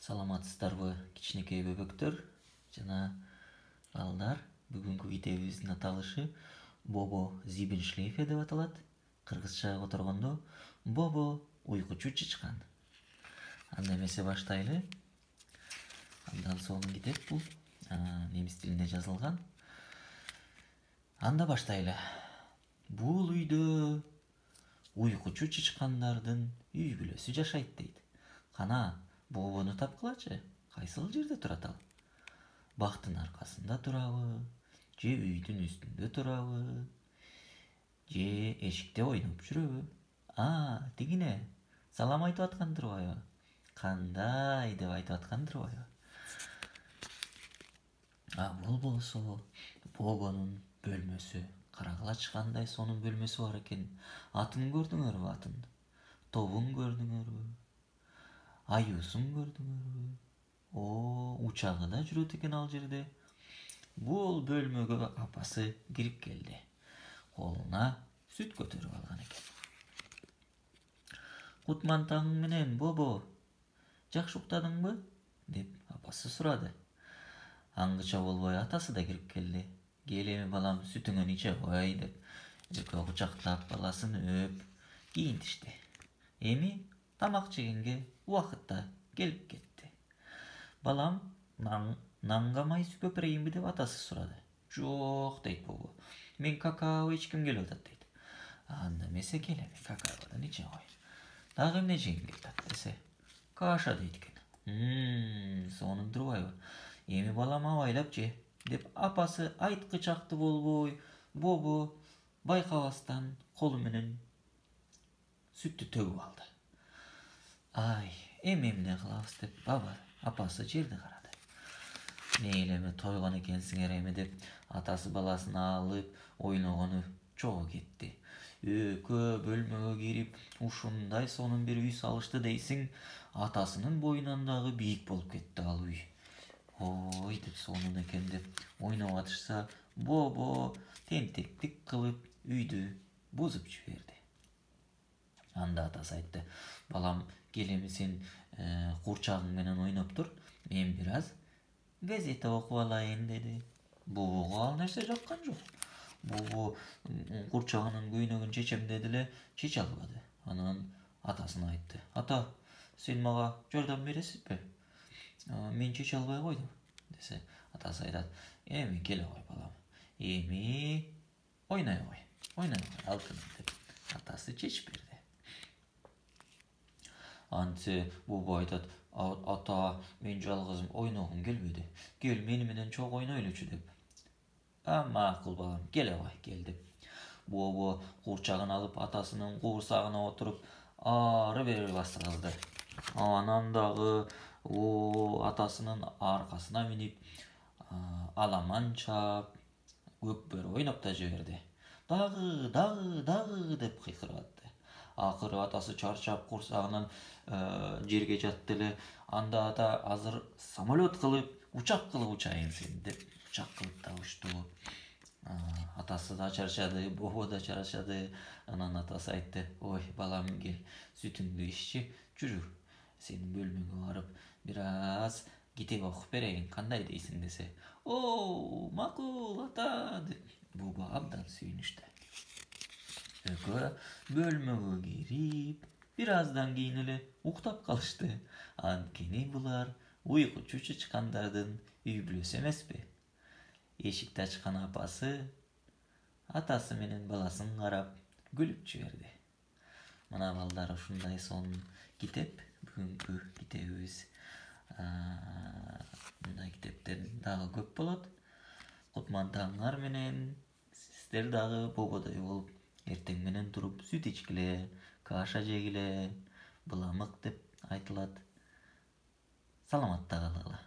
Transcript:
Саламатсыздарбы кичинекей бөбөктөр жана балдар. Бүгүнкү китебибиздин аталышы Бобо Зибеншлейфе деп аталат. Кыргызча которгондо Бобо уйкучу чычкан. Анда эмесе баштайлы. Андан сонун китеп бул. Немис тилинде жазылган. Анда баштайлы. Бул үйдө уйкучу чычкандардын үй бүлөсү жашайт дейт. Кана Бобону тапкылачы, кайсыл жерде турат ал? Бактын аркасында турабы, же үйдүн үстүндө турабы, же эшикте ойноп жүрөбү? Тигине, салам айтып аткандырбайбы? Кандай деп айтып аткандырбайбы? Бул болсо Бобонун бөлмөсү. Карагылачы кандай сонун бөлмөсү бар экен. Атын көрдүңөрбү, атын? Тобун көрдүңөрбү? Аюусун көрдүңөрбү? Учагы да жүрөт экен ал жерде. Бул бөлмөгө апасы кирип келди. Колуна сүт көтөрүп алган экен. Кутман таң менен, Бобо, жакшы уктадыңбы? Деп апасы сурады. Аңгыча болбой атасы да кирип келди. Кел эми балам, сүтүңөн иче кой деп экөө кучактап баласын өп кийинтишти. Эми тамак жегенге убакыт да келип кетти. Балам, нанга май сүпөп берейинби деп атасы сурады. Жок, дейт Бобо. Мен какао ичким келип атат дейт. Анда эмесе кел эми какаодан иче кой. Дагы эмне жегиң келип атат десе, каша дейт экен. Сонун турбайбы? Эми балам абайлап же деп апасы айткычакты болбой, Бобо байкабастан колу менен сүттү төгүп алды. Эми эмне кылабыз деп апасы жерди карады. Нейлеме тойгон экенсиңер эми деп атасы баласын алып ойногону чогуу кетти. Экөө бөлмөгө кирип, ушундай сонун бир үй салышты дейсиң, атасынын боюнан дагы бийик болуп кетти ал үй. Ой деп сонун экен деп ойноп атышса, Бобо тентектик кылып үйдү бузуп жиберди. Анда атасы айтты: балам, кел эми сен курчагың менен ойноп тур, мен бир аз газета окуп алайын деди. Бобого ал нерсе жаккан жок. Бобо курчагынын көйнөгүн чечем деди эле, чече албады. Анан атасына айтты: ата, сен мага жардам бересизби? Мен чече албай койдум десе, атасы айтат: эми келе кой балам, эми ойной кой, алтыным деп атасы чечип берди. Антсе Бобо айтат: ата, мен жалгызым ойногум келбеди, кел мени менен чогуу ойнойлучу деп. Макул балам, келе кой, кел деп Бобо курчагын алып атасынын куурсагына отуруп ары бери баскылды. Анан дагы атасынын аркасына минип аламан чаап, көкбөрү ойноп да жиберди. Дагы деп кыйкырып атты. Акыры атасы чарчап курсагынан жерге жатты эле. Анда ата азыр самолет кылып, учак кылып учайын сен деп учак кылып да учту. Атасы да чарчады, Бобо да чарчады. Анан атасы айтты: ой балам, кел, сүтүңдү иччи, жүрү, сенин бөлмөгө барып бир аз китеп окуп берейин, кандай дейсиң десе, макул ата деп Бобо абдан сүйүнүштү. Экөө бөлмөгө кирип, бир аздан кийин эле уктап калышты. Анткени булар уйкучу чычкандардын үй бүлөсү эмеспи? Эшикти ачкан апасы атасы менен баласын карап күлүп жиберди. Мына балдар, ушундай сонун китеп бүгүнкү китебибиз. Мындай китептер дагы көп болот. Кутман таңар менен сиздер дагы Бободой болуп эртең менен туруп сүт ичкиле, каша жегиле, быламык деп айтылат. Саламатта калгыла.